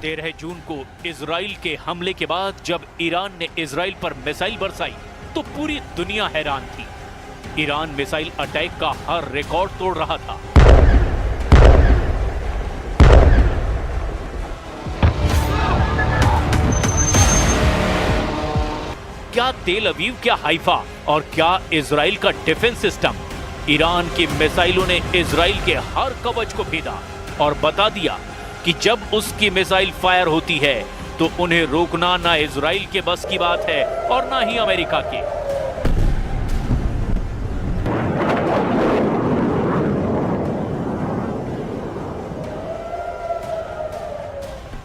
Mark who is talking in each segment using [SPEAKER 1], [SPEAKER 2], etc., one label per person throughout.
[SPEAKER 1] 13 जून को इजराइल के हमले के बाद जब ईरान ने इजराइल पर मिसाइल बरसाई तो पूरी दुनिया हैरान थी। ईरान मिसाइल अटैक का हर रिकॉर्ड तोड़ रहा था। क्या तेल अवीव, क्या हाइफा और क्या इजराइल का डिफेंस सिस्टम, ईरान की मिसाइलों ने इजराइल के हर कवच को भेदा और बता दिया कि जब उसकी मिसाइल फायर होती है तो उन्हें रोकना ना इजराइल के बस की बात है और ना ही अमेरिका के।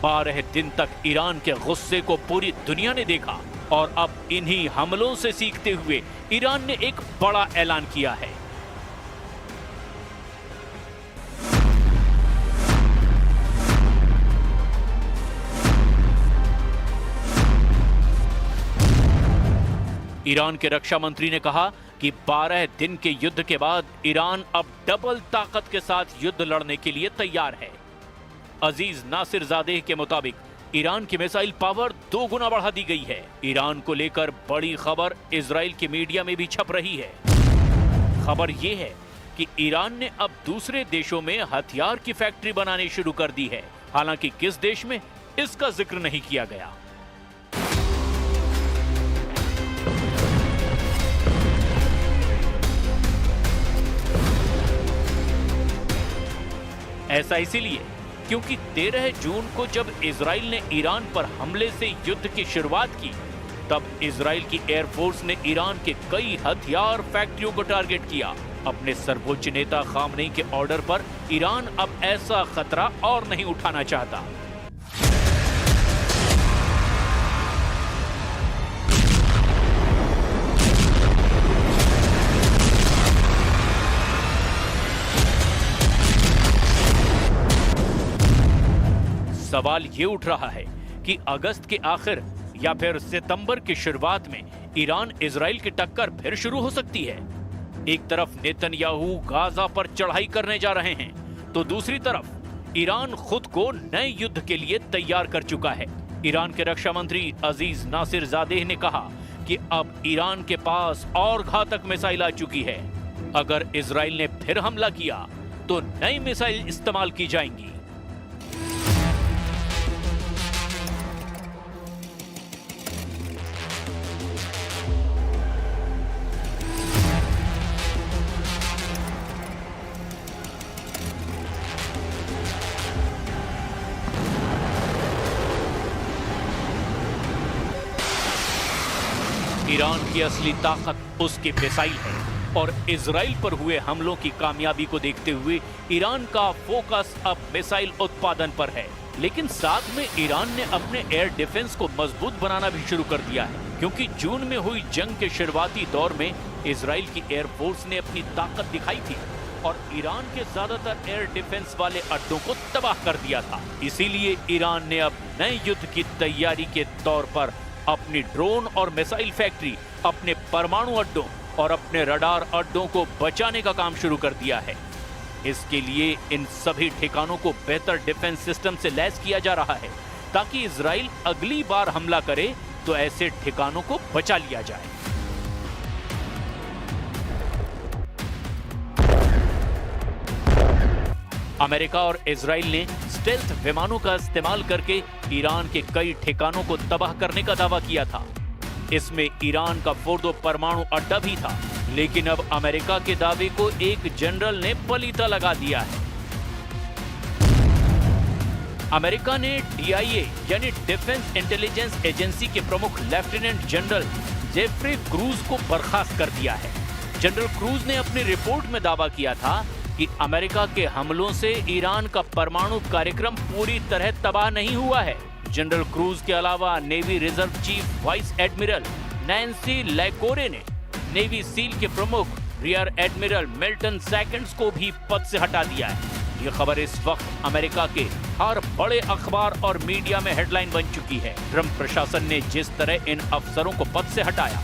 [SPEAKER 1] बारह दिन तक ईरान के गुस्से को पूरी दुनिया ने देखा और अब इन्हीं हमलों से सीखते हुए ईरान ने एक बड़ा ऐलान किया है। ईरान के रक्षा मंत्री ने कहा कि 12 दिन के युद्ध के बाद ईरान अब डबल ताकत के साथ युद्ध लड़ने के लिए तैयार है। अजीज नासिर जादेह के मुताबिक ईरान की मिसाइल पावर 2 गुना बढ़ा दी गई है। ईरान को लेकर बड़ी खबर इजराइल के मीडिया में भी छप रही है। खबर यह है कि ईरान ने अब दूसरे देशों में हथियार की फैक्ट्री बनानी शुरू कर दी है। हालांकि किस देश में, इसका जिक्र नहीं किया गया। ऐसा इसीलिए क्योंकि 13 जून को जब इजराइल ने ईरान पर हमले से युद्ध की शुरुआत की, तब इजराइल की एयरफोर्स ने ईरान के कई हथियार फैक्ट्रियों को टारगेट किया। अपने सर्वोच्च नेता खामनेई के ऑर्डर पर ईरान अब ऐसा खतरा और नहीं उठाना चाहता। सवाल ये उठ रहा है कि अगस्त के आखिर या फिर सितंबर की शुरुआत में ईरान इजराइल की टक्कर फिर शुरू हो सकती है। एक तरफ नेतन्याहू गाजा पर चढ़ाई करने जा रहे हैं तो दूसरी तरफ ईरान खुद को नए युद्ध के लिए तैयार कर चुका है। ईरान के रक्षा मंत्री अजीज नासिर जादेह ने कहा कि अब ईरान के पास और घातक मिसाइल आ चुकी है। अगर इजराइल ने फिर हमला किया तो नई मिसाइल इस्तेमाल की जाएंगी। ईरान की असली ताकत उसकी मिसाइल है और इजराइल पर हुए हमलों की कामयाबी को देखते हुए ईरान का फोकस अब मिसाइल उत्पादन पर है। लेकिन साथ में ईरान ने अपने एयर डिफेंस को मजबूत बनाना भी शुरू कर दिया है, क्योंकि जून में हुई जंग के शुरुआती दौर में इजराइल की एयरफोर्स ने अपनी ताकत दिखाई थी और ईरान के ज्यादातर एयर डिफेंस वाले अड्डों को तबाह कर दिया था। इसीलिए ईरान ने अब नए युद्ध की तैयारी के तौर पर अपनी ड्रोन और मिसाइल फैक्ट्री, अपने परमाणु अड्डों और अपने रडार अड्डों को बचाने का काम शुरू कर दिया है। इसके लिए इन सभी ठिकानों को बेहतर डिफेंस सिस्टम से लैस किया जा रहा है ताकि इजराइल अगली बार हमला करे तो ऐसे ठिकानों को बचा लिया जाए। अमेरिका और इजराइल ने स्टेल्थ विमानों का इस्तेमाल करके ईरान के कई ठिकानों को तबाह करने का दावा किया था। इसमें ईरान का फोर्दो परमाणु अड्डा भी था, लेकिन अब अमेरिका के दावे को एक जनरल ने पलीता लगा दिया है। अमेरिका ने DIA यानी डिफेंस इंटेलिजेंस एजेंसी के प्रमुख लेफ्टिनेंट जनरल जेफ्री क्रूज को बर्खास्त कर दिया है। जनरल क्रूज ने अपनी रिपोर्ट में दावा किया था कि अमेरिका के हमलों से ईरान का परमाणु कार्यक्रम पूरी तरह तबाह नहीं हुआ है। जनरल क्रूज के अलावा navy reserve chief vice admiral Nancy Lacore ने नेवी सील के प्रमुख रियर एडमिरल मिल्टन सेकंड्स को भी पद से हटा दिया है। ये खबर इस वक्त अमेरिका के हर बड़े अखबार और मीडिया में हेडलाइन बन चुकी है। ट्रंप प्रशासन ने जिस तरह इन अफसरों को पद से हटाया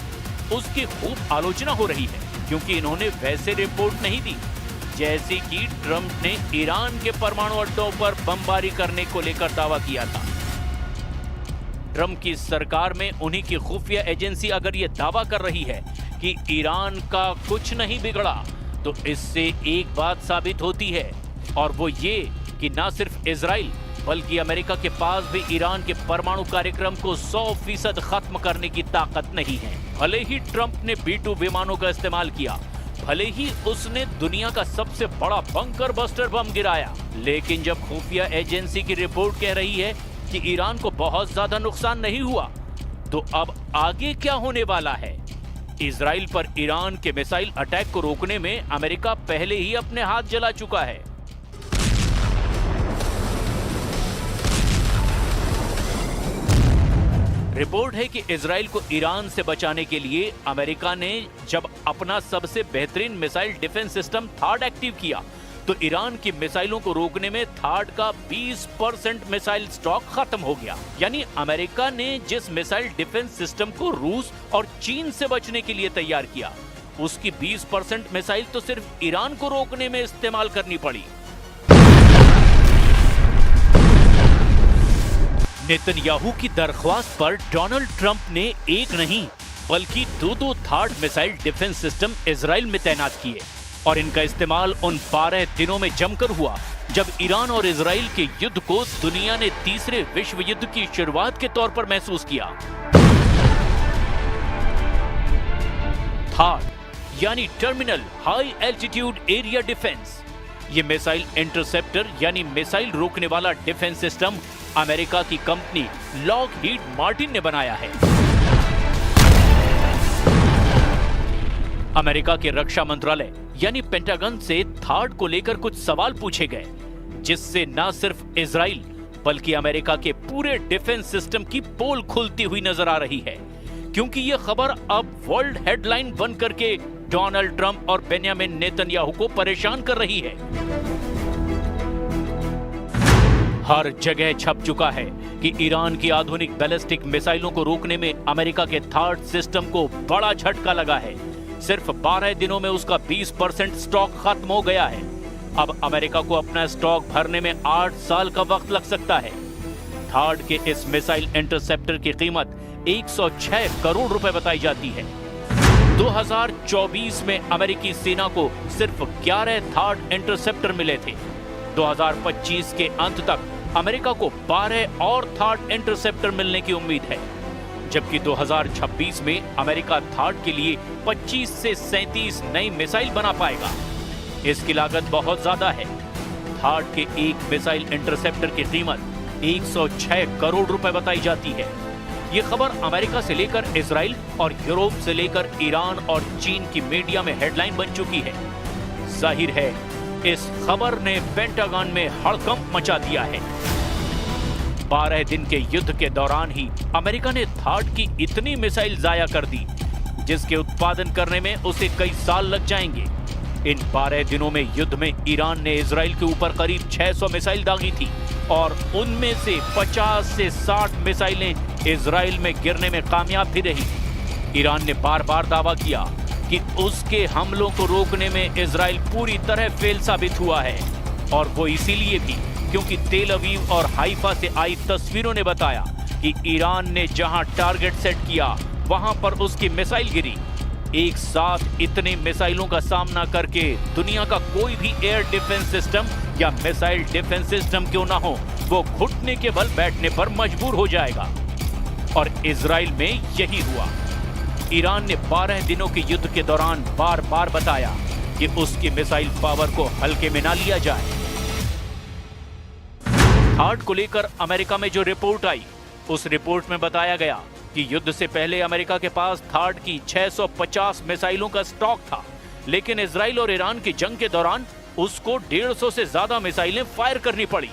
[SPEAKER 1] उसकी खूब आलोचना हो रही है, क्योंकि इन्होंने वैसे रिपोर्ट नहीं दी जैसे कि ट्रंप ने ईरान के परमाणु अड्डों पर बमबारी करने को लेकर दावा किया था। ट्रंप की सरकार में उन्हीं की खुफिया एजेंसी अगर ये दावा कर रही है कि ईरान का कुछ नहीं बिगड़ा, तो इससे एक बात साबित होती है, और वो ये कि न सिर्फ इजराइल बल्कि अमेरिका के पास भी ईरान के परमाणु कार्यक्रम को 100% खत्म करने की ताकत नहीं है। भले ही ट्रंप ने B-2 विमानों का इस्तेमाल किया, भले ही उसने दुनिया का सबसे बड़ा बंकर बस्टर बम गिराया, लेकिन जब खुफिया एजेंसी की रिपोर्ट कह रही है कि ईरान को बहुत ज्यादा नुकसान नहीं हुआ, तो अब आगे क्या होने वाला है? इजराइल पर ईरान के मिसाइल अटैक को रोकने में अमेरिका पहले ही अपने हाथ जला चुका है। रिपोर्ट है कि इजराइल को ईरान से बचाने के लिए अमेरिका ने जब अपना सबसे बेहतरीन मिसाइल डिफेंस सिस्टम थाड एक्टिव किया, तो ईरान की मिसाइलों को रोकने में थाड का 20% मिसाइल स्टॉक खत्म हो गया। यानी अमेरिका ने जिस मिसाइल डिफेंस सिस्टम को रूस और चीन से बचने के लिए तैयार किया, उसकी 20% मिसाइल तो सिर्फ ईरान को रोकने में इस्तेमाल करनी पड़ी। नेतन्याहू की दरख्वास्त पर डोनाल्ड ट्रंप ने एक नहीं बल्कि दो थाड मिसाइल डिफेंस सिस्टम इजराइल में तैनात किए, और इनका इस्तेमाल उन 12 दिनों में जमकर हुआ जब ईरान और इजराइल के युद्ध को दुनिया ने तीसरे विश्व युद्ध की शुरुआत के तौर पर महसूस किया। थाड यानी terminal high altitude area defence, ये मिसाइल इंटरसेप्टर यानी मिसाइल रोकने वाला डिफेंस सिस्टम अमेरिका की कंपनी लॉकहीड मार्टिन ने बनाया है। अमेरिका के रक्षा मंत्रालय यानी पेंटागन से थाड को लेकर कुछ सवाल पूछे गए, जिससे न सिर्फ इजराइल बल्कि अमेरिका के पूरे डिफेंस सिस्टम की पोल खुलती हुई नजर आ रही है, क्योंकि यह खबर अब वर्ल्ड हेडलाइन बनकर के डोनाल्ड ट्रंप और बेंजामिन नेतन्याहू को परेशान कर रही है। हर जगह छप चुका है कि ईरान की आधुनिक बैलिस्टिक मिसाइलों को रोकने में अमेरिका के थाड सिस्टम को बड़ा झटका लगा है। सिर्फ 12 दिनों में उसका 20% स्टॉक खत्म हो गया है। अब अमेरिका को अपना स्टॉक भरने में 8 साल का वक्त लग सकता है। थाड के इस मिसाइल इंटरसेप्टर की कीमत 106 करोड़ रुपए बताई जाती है। 2024 में अमेरिकी सेना को सिर्फ 11 थाड इंटरसेप्टर मिले थे। 2025 के अंत तक अमेरिका को 12 और थाड इंटरसेप्टर मिलने की उम्मीद है, जबकि 2026 में अमेरिका थाड के लिए 25 से 37 नई मिसाइल बना पाएगा। इसकी लागत बहुत ज्यादा है। थाड के एक मिसाइल इंटरसेप्टर की कीमत 106 करोड़ रुपए बताई जाती है। ये खबर अमेरिका से लेकर इजराइल और यूरोप से लेकर ईरान और चीन की मीडिया में हेडलाइन बन चुकी है। जाहिर है इस खबर ने पेंटागन में हड़कंप मचा दिया है। 12 दिन के युद्ध के दौरान ही अमेरिका ने थाड की इतनी मिसाइल जाया कर दी, जिसके उत्पादन करने में उसे कई साल लग जाएंगे। इन 12 दिनों में युद्ध में ईरान ने इजराइल के ऊपर करीब 600 मिसाइल दागी थी, और उनमें से 50 से 60 मिसाइलें इजराइल में गिरने में कामयाब भी रही। ईरान ने बार बार दावा किया कि उसके हमलों को रोकने में इजराइल पूरी तरह फेल साबित हुआ है, और वो इसीलिए भी क्योंकि तेल अवीव और हाइफा से आई तस्वीरों ने बताया कि ईरान ने जहां टारगेट सेट किया वहां पर उसकी मिसाइल गिरी। एक साथ इतने मिसाइलों का सामना करके दुनिया का कोई भी एयर डिफेंस सिस्टम या मिसाइल डिफेंस सिस्टम क्यों ना हो, वो घुटने के बल बैठने पर मजबूर हो जाएगा। और इजराइल में यही हुआ। ईरान ने 12 दिनों के युद्ध के दौरान बार बार बताया कि उसकी मिसाइल पावर को हल्के में ना लिया जाए। थाड को लेकर अमेरिका में जो रिपोर्ट आई, उस रिपोर्ट में बताया गया कि युद्ध से पहले अमेरिका के पास थाड की 650 मिसाइलों का स्टॉक था, लेकिन इजराइल और ईरान की जंग के दौरान उसको 150 से ज्यादा मिसाइलें फायर करनी पड़ी।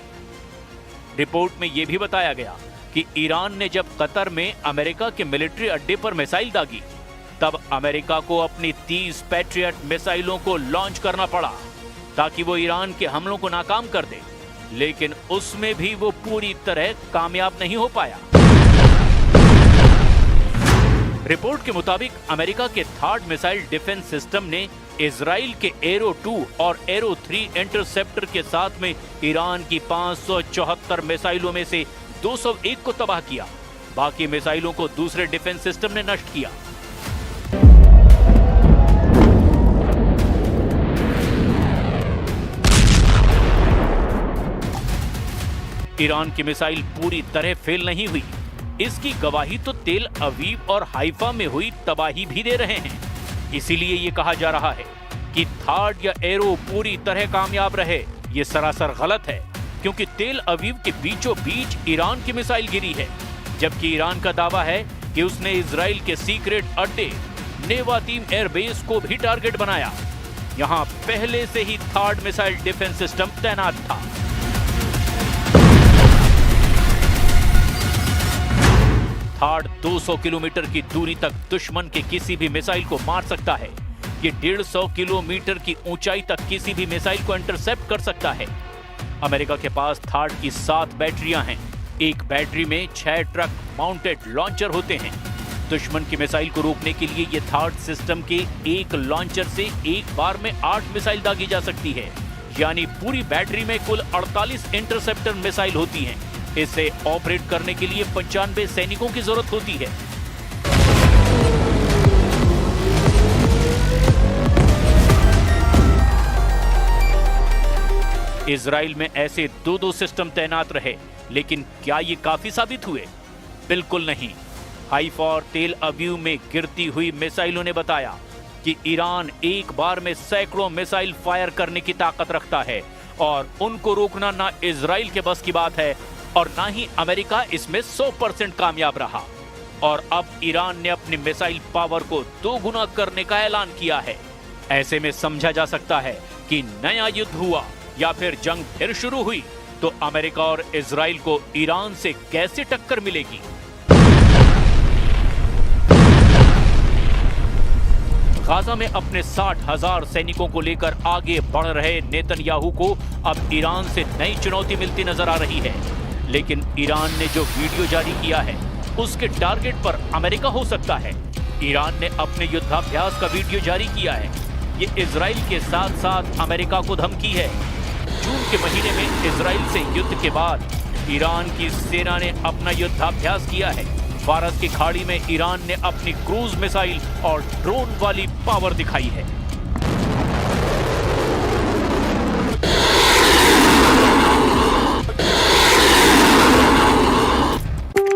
[SPEAKER 1] रिपोर्ट में यह भी बताया गया कि ईरान ने जब कतर में अमेरिका के मिलिट्री अड्डे पर मिसाइल दागी, तब अमेरिका को अपनी 30 पैट्रियट मिसाइलों को लॉन्च करना पड़ा ताकि वो ईरान के हमलों को नाकाम कर दे, लेकिन उसमें भी वो पूरी तरह कामयाब नहीं हो पाया। रिपोर्ट के मुताबिक अमेरिका के थाड मिसाइल डिफेंस सिस्टम ने इजराइल के एरो 2 और एरो 3 इंटरसेप्टर के साथ में ईरान की 574 मिसाइलों में से 201 को तबाह किया, बाकी मिसाइलों को दूसरे डिफेंस सिस्टम ने नष्ट किया। ईरान की मिसाइल पूरी तरह फेल नहीं हुई, इसकी गवाही तो तेल अवीव और हाइफा में हुई तबाही भी दे रहे हैं। इसीलिए ये कहा जा रहा है कि थार्ड या एरो पूरी तरह कामयाब रहे। ये सरासर गलत है, क्योंकि तेल अवीव के बीचों बीच ईरान की मिसाइल गिरी है, जबकि ईरान का दावा है कि उसने इजराइल के सीक्रेट अड्डे नेवातीम एयरबेस को भी टारगेट बनाया। यहां पहले से ही थार्ड मिसाइल डिफेंस सिस्टम तैनात था। थार्ड 200 किलोमीटर की दूरी तक दुश्मन के किसी भी मिसाइल को मार सकता है। ये 150 किलोमीटर की ऊंचाई तक किसी भी मिसाइल को इंटरसेप्ट कर सकता है। अमेरिका के पास थार्ड की 7 बैटरियां हैं। एक बैटरी में 6 ट्रक माउंटेड लॉन्चर होते हैं। दुश्मन की मिसाइल को रोकने के लिए ये थार्ड सिस्टम के एक लॉन्चर से एक बार में 8 मिसाइल दागी जा सकती है, यानी पूरी बैटरी में कुल 48 इंटरसेप्टर मिसाइल होती हैं। इसे ऑपरेट करने के लिए 95 सैनिकों की जरूरत होती है। इजराइल में ऐसे 2-2 सिस्टम तैनात रहे, लेकिन क्या ये काफी साबित हुए? बिल्कुल नहीं। हाइफा और तेल अवीव में गिरती हुई मिसाइलों ने बताया कि ईरान एक बार में सैकड़ों मिसाइल फायर करने की ताकत रखता है और उनको रोकना ना इजराइल के बस की बात है और ना ही अमेरिका इसमें 100% कामयाब रहा। और अब ईरान ने अपनी मिसाइल पावर को 2 गुना करने का ऐलान किया है। ऐसे में समझा जा सकता है कि नया युद्ध हुआ या फिर जंग फिर शुरू हुई तो अमेरिका और इजराइल को ईरान से कैसे टक्कर मिलेगी। गाजा में अपने 60,000 सैनिकों को लेकर आगे बढ़ रहे नेतन्याहू को अब ईरान से नई चुनौती मिलती नजर आ रही है। लेकिन ईरान ने जो वीडियो जारी किया है उसके टारगेट पर अमेरिका हो सकता है। ईरान ने अपने युद्धाभ्यास का वीडियो जारी किया है। ये इजराइल के साथ साथ अमेरिका को धमकी है। जून के महीने में इजराइल से युद्ध के बाद ईरान की सेना ने अपना युद्धाभ्यास किया है। फारस की खाड़ी में ईरान ने अपनी क्रूज मिसाइल और ड्रोन वाली पावर दिखाई है।